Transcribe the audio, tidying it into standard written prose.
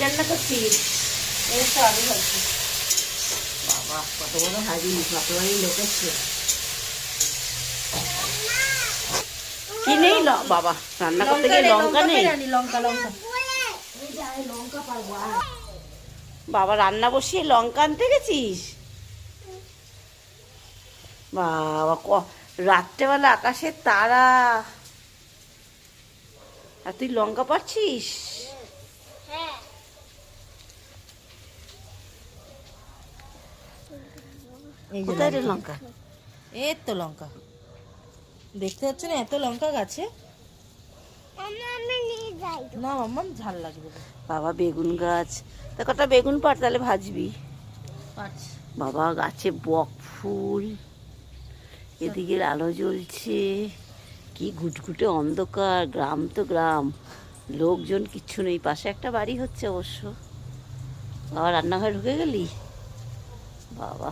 রান্না করছিস? এই তো আলু ভাজছি। বাবা কত বড় হাড়ি, বাপের বাড়ির লোক এসছে। কি নেই বাবা, রান্না করতে গিয়ে লঙ্কা নেই? লঙ্কা লঙ্কা বাবা রান্না বসিয়ে লঙ্কা আনতে গেছিস? বাবা রাত্রেবেলা আকাশের তারা, আর তুই লঙ্কা পাচ্ছিস? কোথায় রে লঙ্কা? এই তো লঙ্কা দেখতে পাচ্ছ না, এত লঙ্কা গাছে। না মাম্মাম ঝাল লাগবে। বাবা বেগুন গাছ, তা কটা বেগুন পাট তাহলে ভাজবি। আচ্ছা বাবা গাছে বক ফুল, এদিকে আলো জ্বলছে, কি ঘুটঘুটে অন্ধকার, গ্রাম তো গ্রাম, লোকজন কিচ্ছু নেই। পাশে একটা বাড়ি হচ্ছে অবশ্য। বাবা রান্নাঘরে ঢুকে গেলি? বাবা